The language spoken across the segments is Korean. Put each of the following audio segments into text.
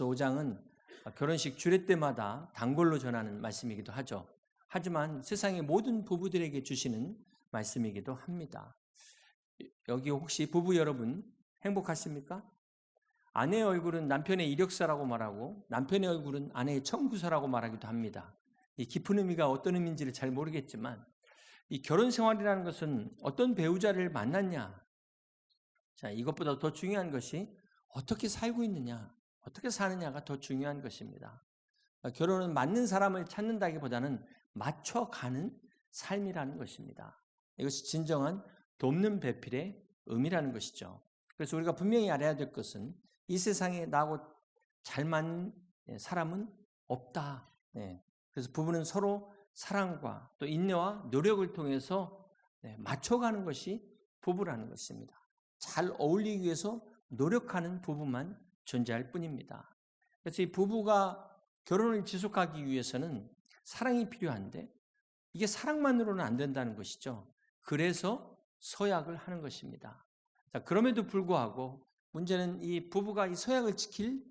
5장은 결혼식 주례 때마다 단골로 전하는 말씀이기도 하죠. 하지만 세상의 모든 부부들에게 주시는 말씀이기도 합니다. 여기 혹시 부부 여러분 행복하십니까? 아내의 얼굴은 남편의 이력서라고 말하고 남편의 얼굴은 아내의 청구서라고 말하기도 합니다. 이 깊은 의미가 어떤 의미인지를 잘 모르겠지만 이 결혼 생활이라는 것은 어떤 배우자를 만났냐, 자, 이것보다 더 중요한 것이 어떻게 살고 있느냐, 어떻게 사느냐가 더 중요한 것입니다. 결혼은 맞는 사람을 찾는다기보다는 맞춰가는 삶이라는 것입니다. 이것이 진정한 돕는 배필의 의미라는 것이죠. 그래서 우리가 분명히 알아야 될 것은 이 세상에 나하고 잘 맞는 사람은 없다. 그래서 부부는 서로 사랑과 또 인내와 노력을 통해서 맞춰가는 것이 부부라는 것입니다. 잘 어울리기 위해서 노력하는 부부만 존재할 뿐입니다. 그래서 이 부부가 결혼을 지속하기 위해서는 사랑이 필요한데 이게 사랑만으로는 안 된다는 것이죠. 그래서 서약을 하는 것입니다. 자, 그럼에도 불구하고 문제는 이 부부가 이 서약을 지킬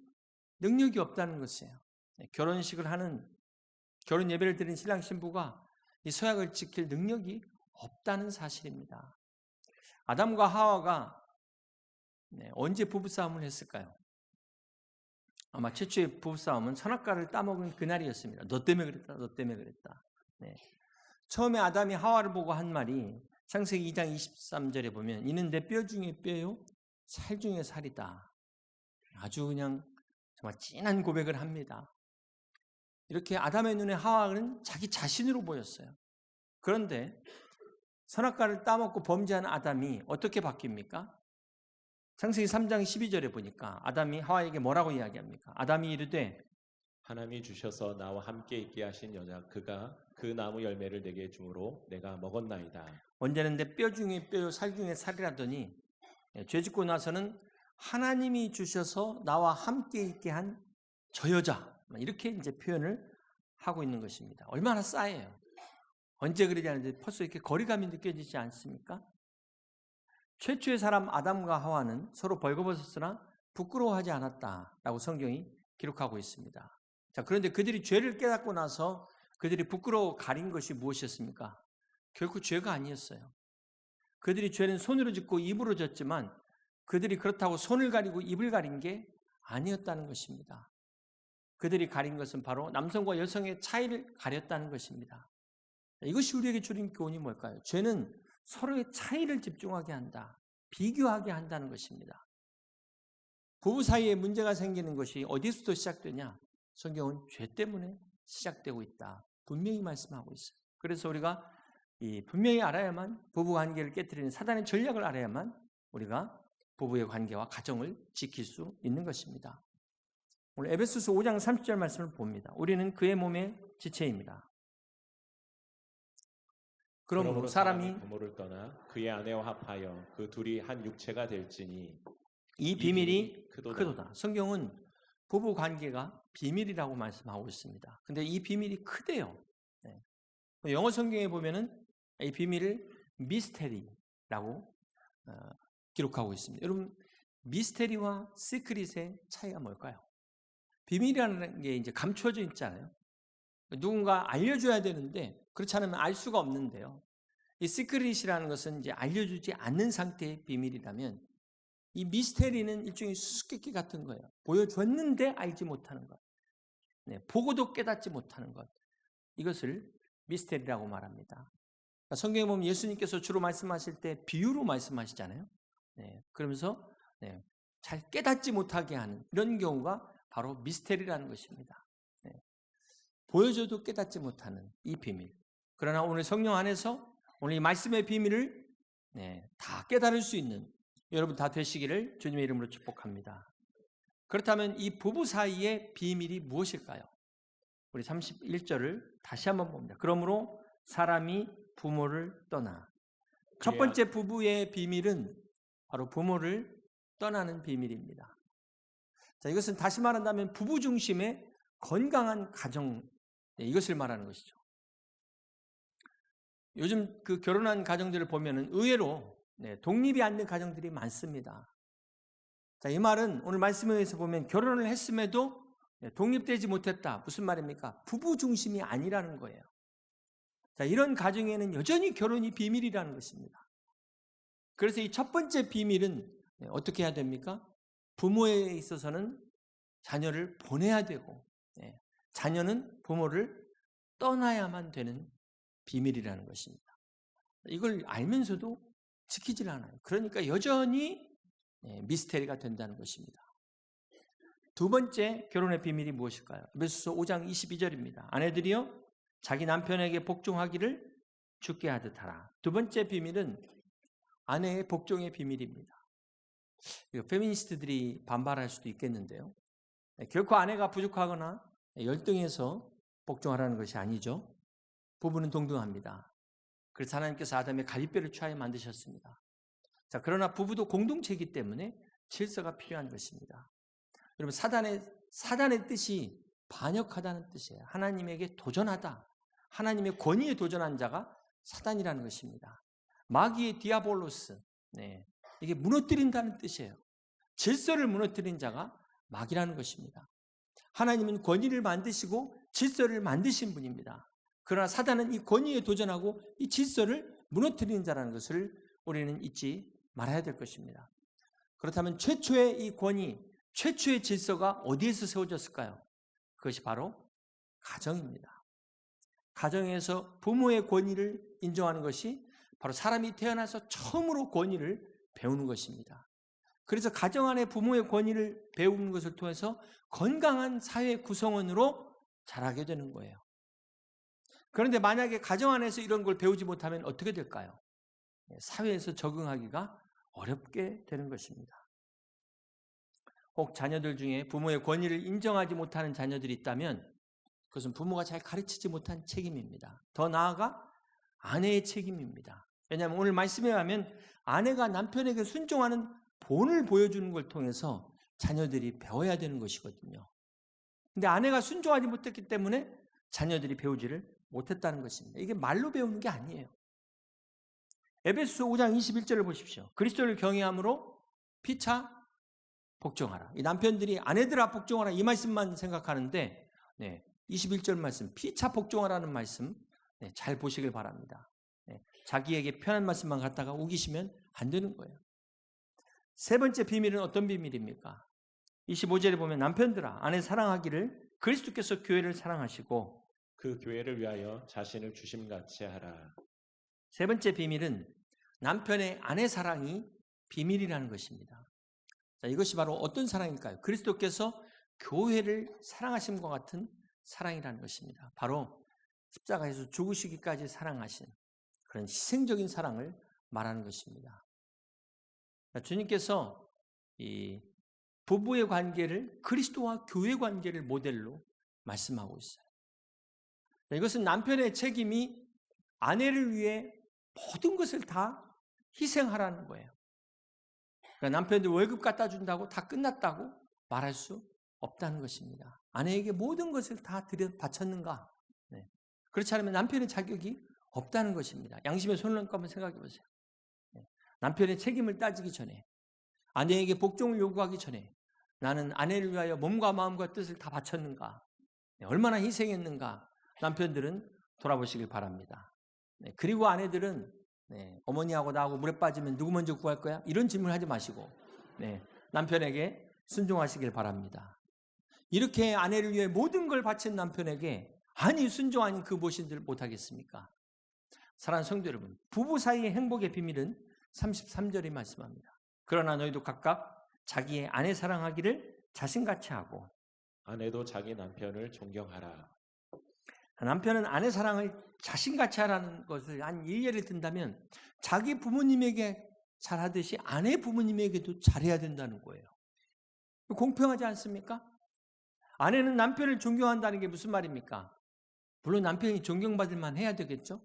능력이 없다는 것이에요. 결혼식을 하는 결혼 예배를 드린 신랑 신부가 이 서약을 지킬 능력이 없다는 사실입니다. 아담과 하와가 언제 부부싸움을 했을까요? 아마 최초의 부부싸움은 선악과를 따먹은 그날이었습니다. 너 때문에 그랬다, 너 때문에 그랬다. 처음에 아담이 하와를 보고 한 말이 창세기 2장 23절에 보면 이는 내 뼈 중에 뼈요 살 중에 살이다. 아주 그냥 정말 진한 고백을 합니다. 이렇게 아담의 눈에 하와는 자기 자신으로 보였어요. 그런데 선악과를 따먹고 범죄한 아담이 어떻게 바뀝니까? 창세기 3장 12절에 보니까 아담이 하와에게 뭐라고 이야기합니까? 아담이 이르되 하나님이 주셔서 나와 함께 있게 하신 여자 그가 그 나무 열매를 내게 주므로 내가 먹었나이다. 언제는 내 뼈 중에 뼈요 살 중에 살이라더니 죄 짓고 나서는 하나님이 주셔서 나와 함께 있게 한 저 여자, 이렇게 이제 표현을 하고 있는 것입니다. 얼마나 싸해요. 언제 그러지 않는데 벌써 이렇게 거리감이 느껴지지 않습니까? 최초의 사람 아담과 하와는 서로 벌거벗었으나 부끄러워하지 않았다라고 성경이 기록하고 있습니다. 자, 그런데 그들이 죄를 깨닫고 나서 그들이 부끄러워 가린 것이 무엇이었습니까? 결코 죄가 아니었어요. 그들이 죄는 손으로 짓고 입으로 졌지만 그들이 그렇다고 손을 가리고 입을 가린 게 아니었다는 것입니다. 그들이 가린 것은 바로 남성과 여성의 차이를 가렸다는 것입니다. 이것이 우리에게 주는 교훈이 뭘까요? 죄는 서로의 차이를 집중하게 한다. 비교하게 한다는 것입니다. 부부 사이에 문제가 생기는 것이 어디서부터 시작되냐? 성경은 죄 때문에 시작되고 있다. 분명히 말씀하고 있어요. 그래서 우리가 분명히 알아야만 부부 관계를 깨뜨리는 사단의 전략을 알아야만 우리가 부부의 관계와 가정을 지킬 수 있는 것입니다. 오늘 에베소서 5장 30절 말씀을 봅니다. 우리는 그의 몸의 지체입니다. 그러므로 사람이 부모를 떠나 그의 아내와 합하여 그 둘이 한 육체가 될지니 이 비밀이 크도다. 성경은 부부 관계가 비밀이라고 말씀하고 있습니다. 근데 이 비밀이 크대요. 영어 성경에 보면은 이 비밀을 미스테리라고 기록하고 있습니다. 여러분, 미스테리와 시크릿의 차이가 뭘까요? 비밀이라는 게 이제 감춰져 있잖아요. 누군가 알려줘야 되는데 그렇지 않으면 알 수가 없는데요. 이 시크릿이라는 것은 이제 알려주지 않는 상태의 비밀이라면 이 미스테리는 일종의 수수께끼 같은 거예요. 보여줬는데 알지 못하는 것. 보고도 깨닫지 못하는 것. 이것을 미스테리라고 말합니다. 그러니까 성경에 보면 예수님께서 주로 말씀하실 때 비유로 말씀하시잖아요. 그러면서 잘 깨닫지 못하게 하는 이런 경우가 바로 미스테리라는 것입니다. 보여줘도 깨닫지 못하는 이 비밀. 그러나 오늘 성령 안에서 오늘 이 말씀의 비밀을 다 깨달을 수 있는 여러분 다 되시기를 주님의 이름으로 축복합니다. 그렇다면 이 부부 사이의 비밀이 무엇일까요? 우리 31절을 다시 한번 봅니다. 그러므로 사람이 부모를 떠나. 첫 번째 부부의 비밀은 바로 부모를 떠나는 비밀입니다. 자, 이것은 다시 말한다면 부부 중심의 건강한 가정, 이것을 말하는 것이죠. 요즘 그 결혼한 가정들을 보면은 의외로 독립이 안 된 가정들이 많습니다. 자, 이 말은 오늘 말씀에서 보면 결혼을 했음에도 독립되지 못했다. 무슨 말입니까? 부부 중심이 아니라는 거예요. 자, 이런 가정에는 여전히 결혼이 비밀이라는 것입니다. 그래서 이 첫 번째 비밀은 어떻게 해야 됩니까? 부모에 있어서는 자녀를 보내야 되고, 자녀는 부모를 떠나야만 되는 비밀이라는 것입니다. 이걸 알면서도 지키질 않아요. 그러니까 여전히 미스테리가 된다는 것입니다. 두 번째 결혼의 비밀이 무엇일까요? 에베소서 5장 22절입니다. 아내들이여 자기 남편에게 복종하기를 주께 하듯 하라. 두 번째 비밀은 아내의 복종의 비밀입니다. 이거 페미니스트들이 반발할 수도 있겠는데요. 결코 아내가 부족하거나 열등해서 복종하라는 것이 아니죠. 부부는 동등합니다. 그래서 하나님께서 아담의 갈빗뼈를 취하여 만드셨습니다. 자, 그러나 부부도 공동체이기 때문에 질서가 필요한 것입니다. 여러분, 사단의 뜻이 반역하다는 뜻이에요. 하나님에게 도전하다. 하나님의 권위에 도전한 자가 사단이라는 것입니다. 마귀의 디아볼로스. 이게 무너뜨린다는 뜻이에요. 질서를 무너뜨린 자가 마귀라는 것입니다. 하나님은 권위를 만드시고 질서를 만드신 분입니다. 그러나 사단은 이 권위에 도전하고 이 질서를 무너뜨리는 자라는 것을 우리는 잊지 말아야 될 것입니다. 그렇다면 최초의 이 권위, 최초의 질서가 어디에서 세워졌을까요? 그것이 바로 가정입니다. 가정에서 부모의 권위를 인정하는 것이 바로 사람이 태어나서 처음으로 권위를 배우는 것입니다. 그래서 가정 안에 부모의 권위를 배우는 것을 통해서 건강한 사회 구성원으로 자라게 되는 거예요. 그런데 만약에 가정 안에서 이런 걸 배우지 못하면 어떻게 될까요? 사회에서 적응하기가 어렵게 되는 것입니다. 혹 자녀들 중에 부모의 권위를 인정하지 못하는 자녀들이 있다면 그것은 부모가 잘 가르치지 못한 책임입니다. 더 나아가 아내의 책임입니다. 왜냐하면 오늘 말씀에 하면 아내가 남편에게 순종하는 본을 보여주는 걸 통해서 자녀들이 배워야 되는 것이거든요. 근데 아내가 순종하지 못했기 때문에 자녀들이 배우지를 못했다는 것입니다. 이게 말로 배우는 게 아니에요. 에베소서 5장 21절을 보십시오. 그리스도를 경외함으로 피차 복종하라. 이 남편들이 아내들아 복종하라 이 말씀만 생각하는데 21절 말씀 피차 복종하라는 말씀 잘 보시길 바랍니다. 자기에게 편한 말씀만 갖다가 우기시면 안 되는 거예요. 세 번째 비밀은 어떤 비밀입니까? 25절에 보면 남편들아 아내 사랑하기를 그리스도께서 교회를 사랑하시고 그 교회를 위하여 자신을 주심같이 하라. 세 번째 비밀은 남편의 아내 사랑이 비밀이라는 것입니다. 자, 이것이 바로 어떤 사랑일까요? 그리스도께서 교회를 사랑하심과 같은 사랑이라는 것입니다. 바로 십자가에서 죽으시기까지 사랑하신 그런 희생적인 사랑을 말하는 것입니다. 주님께서 이 부부의 관계를 그리스도와 교회 관계를 모델로 말씀하고 있어요. 이것은 남편의 책임이 아내를 위해 모든 것을 다 희생하라는 거예요. 그러니까 남편들 월급 갖다 준다고 다 끝났다고 말할 수 없다는 것입니다. 아내에게 모든 것을 다 바쳤는가? 그렇지 않으면 남편의 자격이 없다는 것입니다. 양심의 손을 얹고 한번 생각해 보세요. 남편의 책임을 따지기 전에, 아내에게 복종을 요구하기 전에 나는 아내를 위하여 몸과 마음과 뜻을 다 바쳤는가? 얼마나 희생했는가? 남편들은 돌아보시길 바랍니다. 그리고 아내들은 어머니하고 나하고 물에 빠지면 누구 먼저 구할 거야? 이런 질문을 하지 마시고 남편에게 순종하시길 바랍니다. 이렇게 아내를 위해 모든 걸 바친 남편에게 아니 순종하니 그 무엇인들 못하겠습니까? 사랑하는 성도 여러분, 부부 사이의 행복의 비밀은 33절이 말씀합니다. 그러나 너희도 각각 자기의 아내 사랑하기를 자신같이 하고 아내도 자기 남편을 존경하라. 남편은 아내 사랑을 자신같이 하라는 것을 한 일례를 든다면 자기 부모님에게 잘하듯이 아내 부모님에게도 잘해야 된다는 거예요. 공평하지 않습니까? 아내는 남편을 존경한다는 게 무슨 말입니까? 물론 남편이 존경받을 만 해야 되겠죠?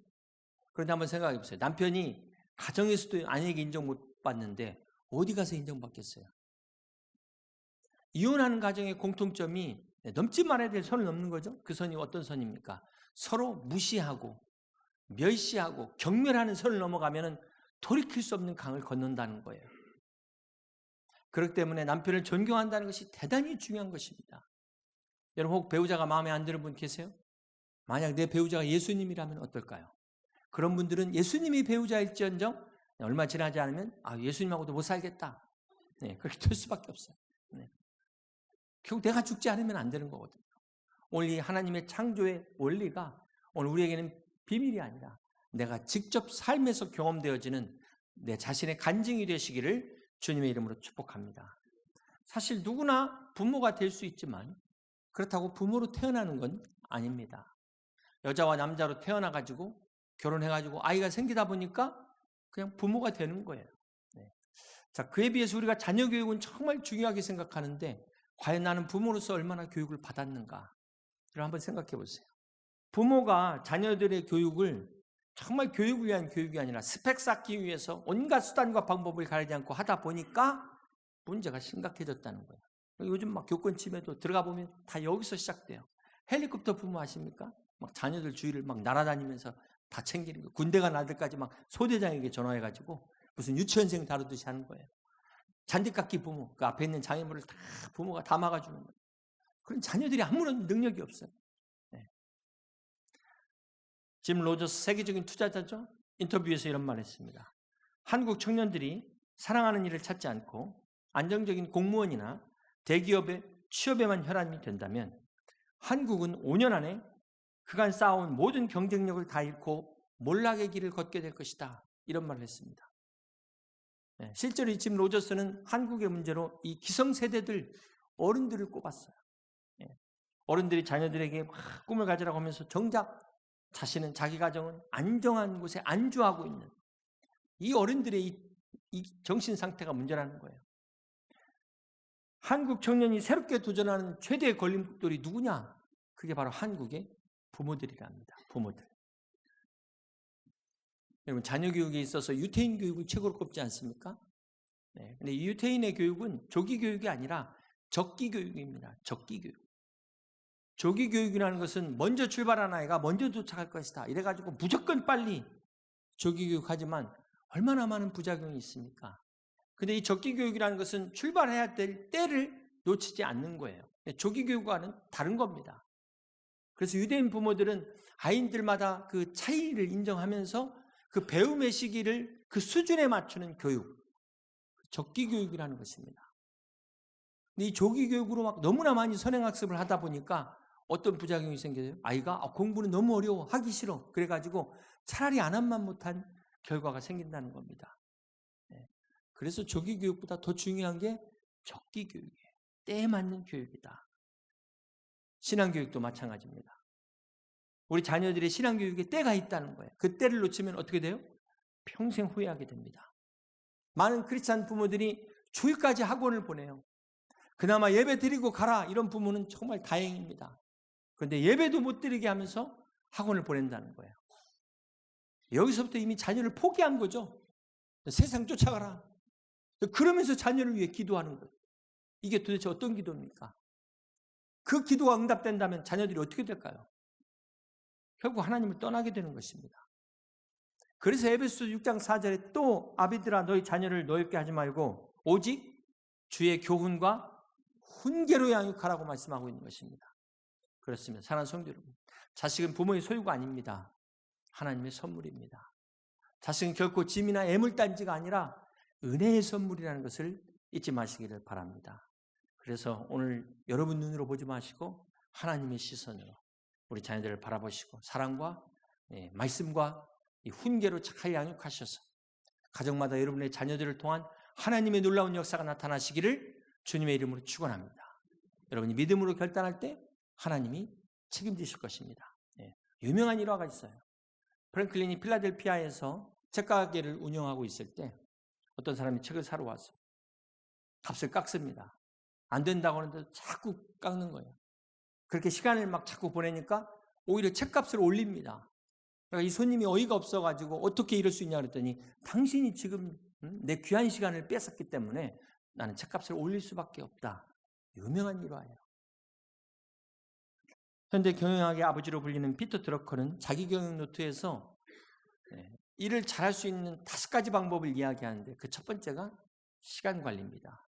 그런데 한번 생각해 보세요. 남편이 가정에서도 아내에게 인정 못 받는데 어디 가서 인정받겠어요? 이혼하는 가정의 공통점이 넘지 말아야 될 선을 넘는 거죠. 그 선이 어떤 선입니까? 서로 무시하고 멸시하고 경멸하는 선을 넘어가면 돌이킬 수 없는 강을 건넌다는 거예요. 그렇기 때문에 남편을 존경한다는 것이 대단히 중요한 것입니다. 여러분 혹 배우자가 마음에 안 드는 분 계세요? 만약 내 배우자가 예수님이라면 어떨까요? 그런 분들은 예수님이 배우자일지언정 얼마 지나지 않으면 예수님하고도 못 살겠다. 네, 그렇게 될 수밖에 없어요. 네. 결국 내가 죽지 않으면 안 되는 거거든요. 오늘 이 하나님의 창조의 원리가 오늘 우리에게는 비밀이 아니라 내가 직접 삶에서 경험되어지는 내 자신의 간증이 되시기를 주님의 이름으로 축복합니다. 사실 누구나 부모가 될 수 있지만 그렇다고 부모로 태어나는 건 아닙니다. 여자와 남자로 태어나가지고 결혼해가지고 아이가 생기다 보니까 그냥 부모가 되는 거예요. 네. 자, 그에 비해서 우리가 자녀 교육은 정말 중요하게 생각하는데 과연 나는 부모로서 얼마나 교육을 받았는가? 이걸 한번 생각해 보세요. 부모가 자녀들의 교육을 정말 교육을 위한 교육이 아니라 스펙 쌓기 위해서 온갖 수단과 방법을 가리지 않고 하다 보니까 문제가 심각해졌다는 거예요. 요즘 막 교권 침해도 들어가 보면 다 여기서 시작돼요. 헬리콥터 부모 아십니까? 막 자녀들 주위를 막 날아다니면서 다 챙기는 거예요. 군대 간 아들까지 막 소대장에게 전화해가지고 무슨 유치원생 다루듯이 하는 거예요. 잔디깎기 부모, 그 앞에 있는 장애물을 다 부모가 다 막아주는 거예요. 그런 자녀들이 아무런 능력이 없어요. 네. 짐 로저스 세계적인 투자자죠. 인터뷰에서 이런 말을 했습니다. 한국 청년들이 사랑하는 일을 찾지 않고 안정적인 공무원이나 대기업의 취업에만 혈안이 된다면 한국은 5년 안에 그간 쌓아온 모든 경쟁력을 다 잃고 몰락의 길을 걷게 될 것이다. 이런 말을 했습니다. 네, 실제로 이 짐 로저스는 한국의 문제로 이 기성세대들 어른들을 꼽았어요. 네, 어른들이 자녀들에게 막 꿈을 가지라고 하면서 정작 자신은 자기 가정은 안정한 곳에 안주하고 있는 이 어른들의 이 정신 상태가 문제라는 거예요. 한국 청년이 새롭게 도전하는 최대의 걸림돌이 누구냐? 그게 바로 한국의 부모들이랍니다. 부모들. 여러분 자녀 교육에 있어서 유태인 교육을 최고로 꼽지 않습니까? 네. 근데 이 유태인의 교육은 조기 교육이 아니라 적기 교육입니다. 적기 교육. 조기 교육이라는 것은 먼저 출발한 아이가 먼저 도착할 것이다. 이래가지고 무조건 빨리 조기 교육하지만 얼마나 많은 부작용이 있습니까? 근데 이 적기 교육이라는 것은 출발해야 될 때를 놓치지 않는 거예요. 조기 교육과는 다른 겁니다. 그래서 유대인 부모들은 아이들마다 그 차이를 인정하면서 그 배움의 시기를 그 수준에 맞추는 교육, 적기 교육이라는 것입니다. 이 조기 교육으로 막 너무나 많이 선행학습을 하다 보니까 어떤 부작용이 생겨요? 아이가 공부는 너무 어려워, 하기 싫어. 그래가지고 차라리 안 하면 못한 결과가 생긴다는 겁니다. 그래서 조기 교육보다 더 중요한 게 적기 교육이에요. 때에 맞는 교육이다. 신앙교육도 마찬가지입니다. 우리 자녀들의 신앙교육에 때가 있다는 거예요. 그 때를 놓치면 어떻게 돼요? 평생 후회하게 됩니다. 많은 크리스찬 부모들이 주일까지 학원을 보내요. 그나마 예배 드리고 가라 이런 부모는 정말 다행입니다. 그런데 예배도 못 드리게 하면서 학원을 보낸다는 거예요. 여기서부터 이미 자녀를 포기한 거죠. 세상 쫓아가라. 그러면서 자녀를 위해 기도하는 거예요. 이게 도대체 어떤 기도입니까? 그 기도가 응답된다면 자녀들이 어떻게 될까요? 결국 하나님을 떠나게 되는 것입니다. 그래서 에베소 6장 4절에 또 아비들아 너희 자녀를 노엽게 하지 말고 오직 주의 교훈과 훈계로 양육하라고 말씀하고 있는 것입니다. 그렇습니다. 사랑하는 성도 여러분, 자식은 부모의 소유가 아닙니다. 하나님의 선물입니다. 자식은 결코 짐이나 애물단지가 아니라 은혜의 선물이라는 것을 잊지 마시기를 바랍니다. 그래서 오늘 여러분 눈으로 보지 마시고 하나님의 시선으로 우리 자녀들을 바라보시고 사랑과 말씀과 이 훈계로 잘 양육하셔서 가정마다 여러분의 자녀들을 통한 하나님의 놀라운 역사가 나타나시기를 주님의 이름으로 축원합니다. 여러분이 믿음으로 결단할 때 하나님이 책임지실 것입니다. 유명한 일화가 있어요. 프랭클린이 필라델피아에서 책가게를 운영하고 있을 때 어떤 사람이 책을 사러 왔어요. 값을 깎습니다. 안 된다고 하는데 자꾸 깎는 거예요. 그렇게 시간을 막 자꾸 보내니까 오히려 책값을 올립니다. 그러니까 이 손님이 어이가 없어가지고 어떻게 이럴 수 있냐 그랬더니 당신이 지금 내 귀한 시간을 뺏었기 때문에 나는 책값을 올릴 수밖에 없다. 유명한 일화예요. 현대 경영학의 아버지로 불리는 피터 드러커는 자기 경영 노트에서 일을 잘할 수 있는 5가지 방법을 이야기하는데 그 첫 번째가 시간 관리입니다.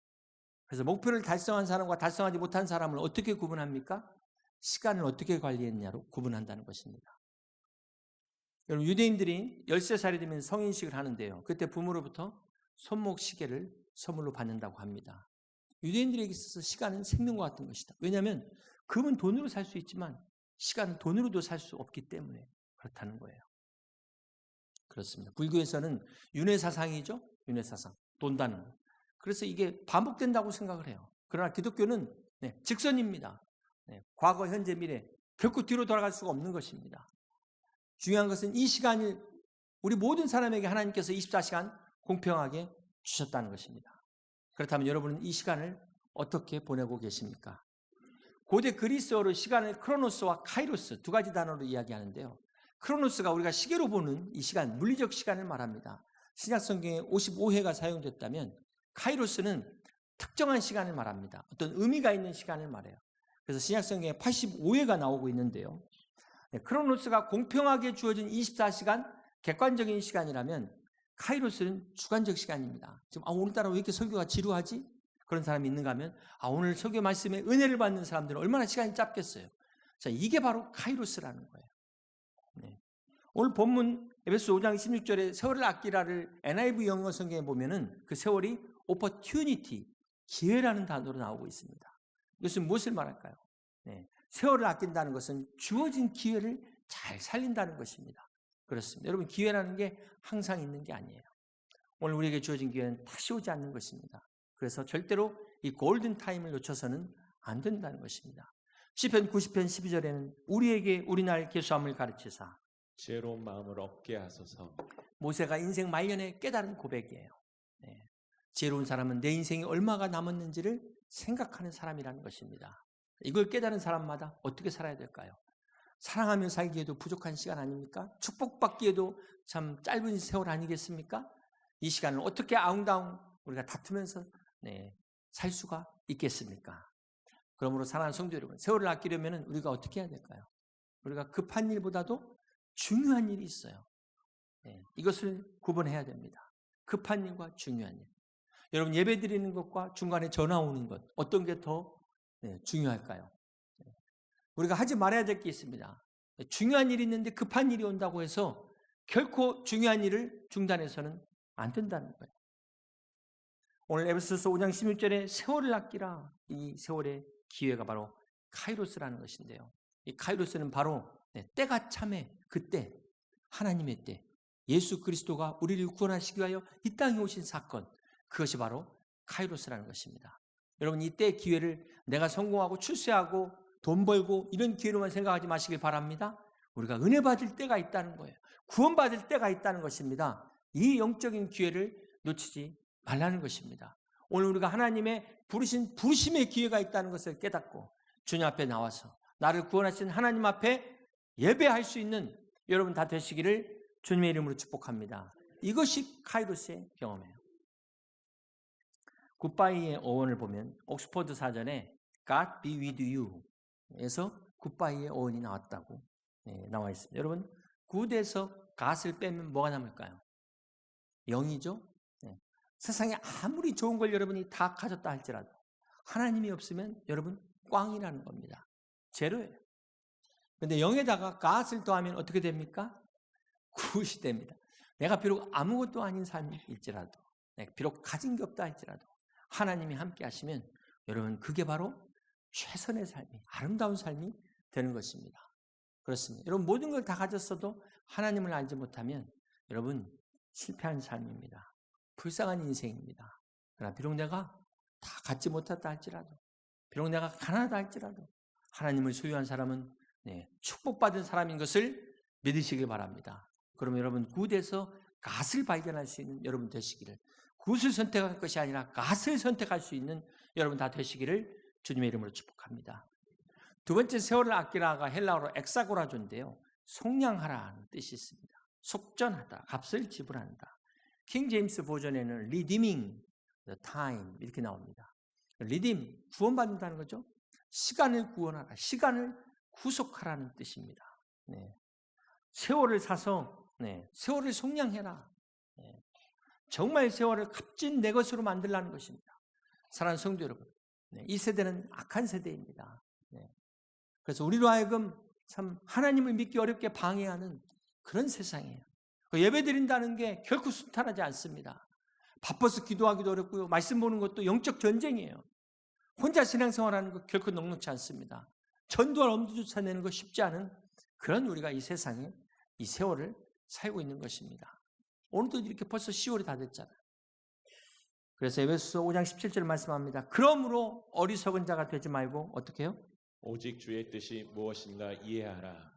그래서 목표를 달성한 사람과 달성하지 못한 사람을 어떻게 구분합니까? 시간을 어떻게 관리했냐로 구분한다는 것입니다. 여러분, 유대인들이 13살이 되면 성인식을 하는데요. 그때 부모로부터 손목 시계를 선물로 받는다고 합니다. 유대인들에게 있어서 시간은 생명과 같은 것이다. 왜냐하면 금은 돈으로 살 수 있지만 시간은 돈으로도 살 수 없기 때문에 그렇다는 거예요. 그렇습니다. 불교에서는 윤회사상이죠. 윤회사상. 돈다는 거. 그래서 이게 반복된다고 생각을 해요. 그러나 기독교는 직선입니다. 과거, 현재, 미래 결코 뒤로 돌아갈 수가 없는 것입니다. 중요한 것은 이 시간을 우리 모든 사람에게 하나님께서 24시간 공평하게 주셨다는 것입니다. 그렇다면 여러분은 이 시간을 어떻게 보내고 계십니까? 고대 그리스어로 시간을 크로노스와 카이로스 두 가지 단어로 이야기하는데요. 크로노스가 우리가 시계로 보는 이 시간, 물리적 시간을 말합니다. 신약성경에 55회가 사용됐다면 카이로스는 특정한 시간을 말합니다. 어떤 의미가 있는 시간을 말해요. 그래서 신약성경에 85회가 나오고 있는데요. 크로노스가 공평하게 주어진 24시간 객관적인 시간이라면 카이로스는 주관적 시간입니다. 지금 오늘따라 왜 이렇게 설교가 지루하지? 그런 사람이 있는가 하면 오늘 설교 말씀에 은혜를 받는 사람들은 얼마나 시간이 짧겠어요. 자, 이게 바로 카이로스라는 거예요. 오늘 본문 에베소 5장 16절에 세월을 아끼라를 NIV 영어 성경에 보면은 그 세월이 opportunity, 기회라는 단어로 나오고 있습니다. 이것은 무엇을 말할까요? 세월을 아낀다는 것은 주어진 기회를 잘 살린다는 것입니다. 그렇습니다. 여러분, 기회라는 게 항상 있는 게 아니에요. 오늘 우리에게 주어진 기회는 다시 오지 않는 것입니다. 그래서 절대로 이 골든 타임을 놓쳐서는 안 된다는 것입니다. 시편 90편 12절에는 우리에게 우리날 계수함을 가르치사 지혜로운 마음을 얻게 하소서. 모세가 인생 말년에 깨달은 고백이에요. 지혜로운 사람은 내 인생이 얼마가 남았는지를 생각하는 사람이라는 것입니다. 이걸 깨달은 사람마다 어떻게 살아야 될까요? 사랑하며 살기에도 부족한 시간 아닙니까? 축복받기에도 참 짧은 세월 아니겠습니까? 이 시간을 어떻게 아웅다웅 우리가 다투면서 살 수가 있겠습니까? 그러므로 사랑하는 성도 여러분, 세월을 아끼려면 우리가 어떻게 해야 될까요? 우리가 급한 일보다도 중요한 일이 있어요. 이것을 구분해야 됩니다. 급한 일과 중요한 일. 여러분, 예배 드리는 것과 중간에 전화 오는 것, 어떤 게 더 중요할까요? 우리가 하지 말아야 될 게 있습니다. 중요한 일이 있는데 급한 일이 온다고 해서 결코 중요한 일을 중단해서는 안 된다는 거예요. 오늘 에베소서 5장 16절에 세월을 아끼라, 이 세월의 기회가 바로 카이로스라는 것인데요. 이 카이로스는 바로 때가 참에 그때 하나님의 때 예수 그리스도가 우리를 구원하시기 위하여 이 땅에 오신 사건, 그것이 바로 카이로스라는 것입니다. 여러분, 이때 기회를 내가 성공하고 출세하고 돈 벌고 이런 기회로만 생각하지 마시길 바랍니다. 우리가 은혜 받을 때가 있다는 거예요. 구원받을 때가 있다는 것입니다. 이 영적인 기회를 놓치지 말라는 것입니다. 오늘 우리가 하나님의 부르신 부르심의 기회가 있다는 것을 깨닫고 주님 앞에 나와서 나를 구원하신 하나님 앞에 예배할 수 있는 여러분 다 되시기를 주님의 이름으로 축복합니다. 이것이 카이로스의 경험이에요. 굿바이의 어원을 보면 옥스퍼드 사전에 God be with you 에서 굿바이의 어원이 나왔다고 나와 있습니다. 여러분, 굿에서 god을 빼면 뭐가 남을까요? 0이죠. 세상에 아무리 좋은 걸 여러분이 다 가졌다 할지라도 하나님이 없으면 여러분 꽝이라는 겁니다. 제로예요. 그런데 0에다가 god을 더하면 어떻게 됩니까? 굿이 됩니다. 내가 비록 아무것도 아닌 삶일지라도, 비록 가진 게 없다 할지라도 하나님이 함께 하시면 여러분 그게 바로 최선의 삶이, 아름다운 삶이 되는 것입니다. 그렇습니다. 여러분, 모든 걸 다 가졌어도 하나님을 알지 못하면 여러분 실패한 삶입니다. 불쌍한 인생입니다. 그러나 비록 내가 다 갖지 못했다 할지라도, 비록 내가 가난하다 할지라도 하나님을 소유한 사람은 축복받은 사람인 것을 믿으시길 바랍니다. 그러면 여러분 굿에서 갓을 발견할 수 있는 여러분 되시기를, 굿을 선택할 것이 아니라 갓을 선택할 수 있는 여러분 다 되시기를 주님의 이름으로 축복합니다. 두 번째 세월을 아끼라가 헬라어로 엑사고라조인데요. 속량하라는 뜻이 있습니다. 속전하다, 값을 지불한다. 킹 제임스 버전에는 redeeming the time 이렇게 나옵니다. redeem, 구원받는다는 거죠. 시간을 구원하라, 시간을 구속하라는 뜻입니다. 세월을 사서 세월을 속량해라. 정말 세월을 값진 내 것으로 만들라는 것입니다. 사랑하는 성도 여러분, 이 세대는 악한 세대입니다. 그래서 우리로 하여금 참 하나님을 믿기 어렵게 방해하는 그런 세상이에요. 예배 드린다는 게 결코 순탄하지 않습니다. 바빠서 기도하기도 어렵고요. 말씀 보는 것도 영적 전쟁이에요. 혼자 신앙생활하는 거 결코 넉넉지 않습니다. 전도할 엄두조차 내는 거 쉽지 않은 그런 우리가 이 세상에 이 세월을 살고 있는 것입니다. 오늘도 이렇게 벌써 10월이 다 됐잖아요. 그래서 에베소서 5장 17절 말씀합니다. 그러므로 어리석은 자가 되지 말고 어떻게 해요? 오직 주의 뜻이 무엇인가 이해하라.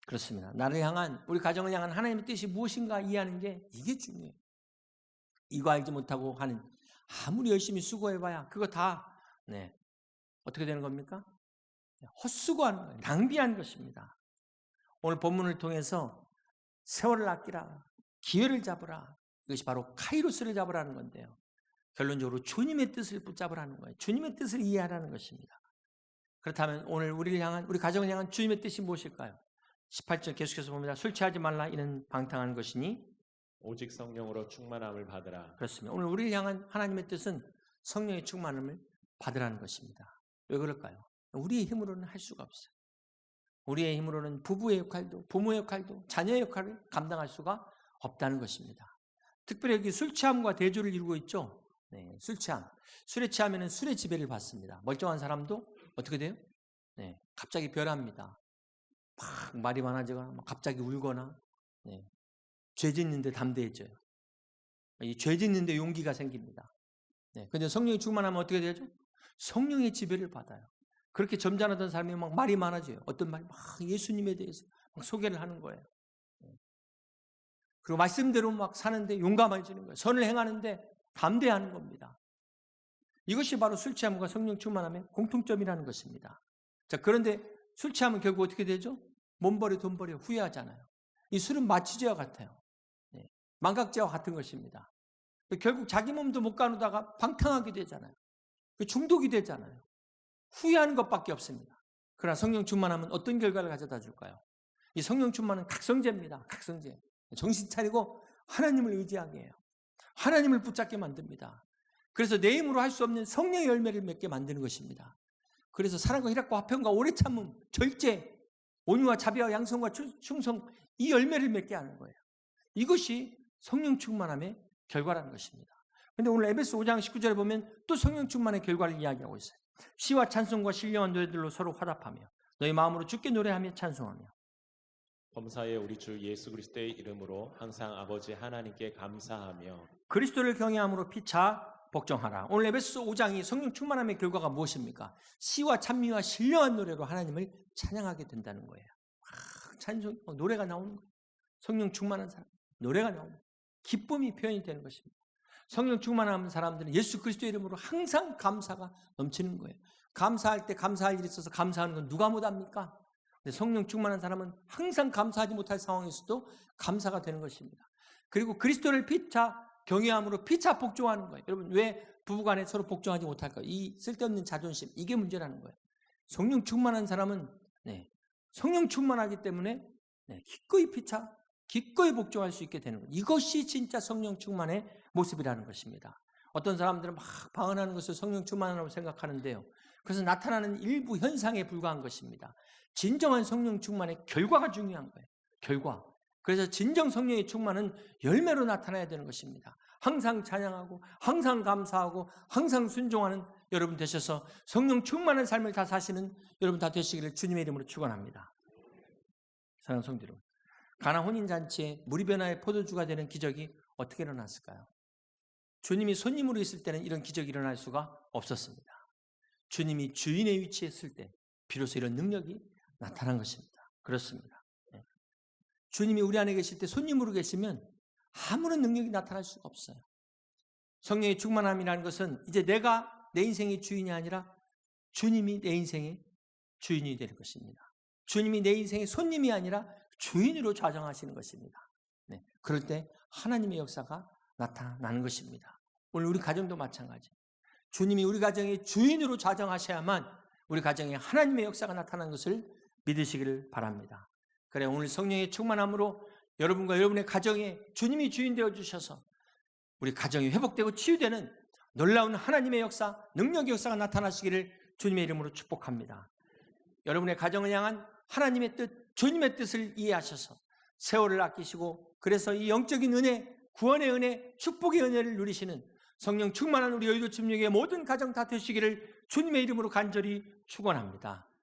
그렇습니다. 나를 향한, 우리 가정을 향한 하나님의 뜻이 무엇인가 이해하는 게 이게 중요해요. 이거 알지 못하고 하는 아무리 열심히 수고해봐야 그거 다 어떻게 되는 겁니까? 헛수고하는 거예요. 낭비한 것입니다. 오늘 본문을 통해서 세월을 아끼라, 기회를 잡으라, 이것이 바로 카이로스를 잡으라는 건데요. 결론적으로 주님의 뜻을 붙잡으라는 거예요. 주님의 뜻을 이해하라는 것입니다. 그렇다면 오늘 우리를 향한, 우리 가정을 향한 주님의 뜻이 무엇일까요? 18절 계속해서 봅니다. 술 취하지 말라, 이는 방탕한 것이니 오직 성령으로 충만함을 받으라. 그렇습니다. 오늘 우리를 향한 하나님의 뜻은 성령의 충만함을 받으라는 것입니다. 왜 그럴까요? 우리의 힘으로는 할 수가 없어요. 우리의 힘으로는 부부의 역할도, 부모의 역할도, 자녀의 역할을 감당할 수가 없다는 것입니다. 특별히 여기 술 취함과 대조를 이루고 있죠. 술 취함. 술에 취하면 술의 지배를 받습니다. 멀쩡한 사람도 어떻게 돼요? 갑자기 변합니다. 막 말이 많아지거나 갑자기 울거나 죄 짓는데 담대해져요. 이 죄 짓는데 용기가 생깁니다. 그런데 성령이 충만하면 어떻게 되죠? 성령의 지배를 받아요. 그렇게 점잖았던 사람이 막 말이 많아져요. 어떤 말, 막 예수님에 대해서 막 소개를 하는 거예요. 그리고 말씀대로 막 사는데 용감해지는 거예요. 선을 행하는데 담대하는 겁니다. 이것이 바로 술 취함과 성령 충만함의 공통점이라는 것입니다. 자, 그런데 술 취하면 결국 어떻게 되죠? 몸버려 돈버려 후회하잖아요. 이 술은 마취제와 같아요. 망각제와 같은 것입니다. 결국 자기 몸도 못 가누다가 방탕하게 되잖아요. 중독이 되잖아요. 후회하는 것밖에 없습니다. 그러나 성령 충만하면 어떤 결과를 가져다 줄까요? 이 성령 충만은 각성제입니다. 각성제. 정신 차리고 하나님을 의지하게 해요. 하나님을 붙잡게 만듭니다. 그래서 내 힘으로 할 수 없는 성령의 열매를 맺게 만드는 것입니다. 그래서 사랑과 희락과 화평과 오래 참음, 절제, 온유와 자비와 양성과 충성, 이 열매를 맺게 하는 거예요. 이것이 성령 충만함의 결과라는 것입니다. 그런데 오늘 에베소 5장 19절에 보면 또 성령 충만의 결과를 이야기하고 있어요. 시와 찬송과 신령한 노래들로 서로 화답하며 너희 마음으로 주께 노래하며 찬송하며 범사에 우리 주 예수 그리스도의 이름으로 항상 아버지 하나님께 감사하며 그리스도를 경외함으로 피차 복종하라. 오늘 에베소 5장이 성령 충만함의 결과가 무엇입니까? 시와 찬미와 신령한 노래로 하나님을 찬양하게 된다는 거예요. 찬송, 노래가 나오는 거예요. 성령 충만한 사람, 노래가 나오는 거예요. 기쁨이 표현이 되는 것입니다. 성령 충만한 사람들은 예수 그리스도의 이름으로 항상 감사가 넘치는 거예요. 감사할 때 감사할 일이 있어서 감사하는 건 누가 못합니까? 근데 성령 충만한 사람은 항상 감사하지 못할 상황에서도 감사가 되는 것입니다. 그리고 그리스도를 피차 경외함으로 피차 복종하는 거예요. 여러분, 왜 부부간에 서로 복종하지 못할까요? 이 쓸데없는 자존심, 이게 문제라는 거예요. 성령 충만한 사람은 성령 충만하기 때문에 기꺼이 피차, 기꺼이 복종할 수 있게 되는 거예요. 이것이 진짜 성령 충만의 모습이라는 것입니다. 어떤 사람들은 막 방언하는 것을 성령 충만이라고 생각하는데요. 그래서 나타나는 일부 현상에 불과한 것입니다. 진정한 성령 충만의 결과가 중요한 거예요. 결과. 그래서 진정 성령의 충만은 열매로 나타나야 되는 것입니다. 항상 찬양하고 항상 감사하고 항상 순종하는 여러분 되셔서 성령 충만한 삶을 다 사시는 여러분 다 되시기를 주님의 이름으로 축원합니다. 사랑하는 성도 여러분, 가나 혼인잔치에 물이 변화의 포도주가 되는 기적이 어떻게 일어났을까요? 주님이 손님으로 있을 때는 이런 기적이 일어날 수가 없었습니다. 주님이 주인의 위치에 있을 때 비로소 이런 능력이 나타난 것입니다. 그렇습니다. 주님이 우리 안에 계실 때 손님으로 계시면 아무런 능력이 나타날 수가 없어요. 성령의 충만함이라는 것은 이제 내가 내 인생의 주인이 아니라 주님이 내 인생의 주인이 되는 것입니다. 주님이 내 인생의 손님이 아니라 주인으로 좌정하시는 것입니다. 그럴 때 하나님의 역사가 나타나는 것입니다. 오늘 우리 가정도 마찬가지. 주님이 우리 가정의 주인으로 좌정하셔야만 우리 가정에 하나님의 역사가 나타나는 것을 믿으시기를 바랍니다. 그래, 오늘 성령의 충만함으로 여러분과 여러분의 가정에 주님이 주인 되어 주셔서 우리 가정이 회복되고 치유되는 놀라운 하나님의 역사, 능력의 역사가 나타나시기를 주님의 이름으로 축복합니다. 여러분의 가정을 향한 하나님의 뜻, 주님의 뜻을 이해하셔서 세월을 아끼시고 그래서 이 영적인 은혜, 구원의 은혜, 축복의 은혜를 누리시는 성령 충만한 우리 여의도 침략의 모든 가정 다 되시기를 주님의 이름으로 간절히 축원합니다.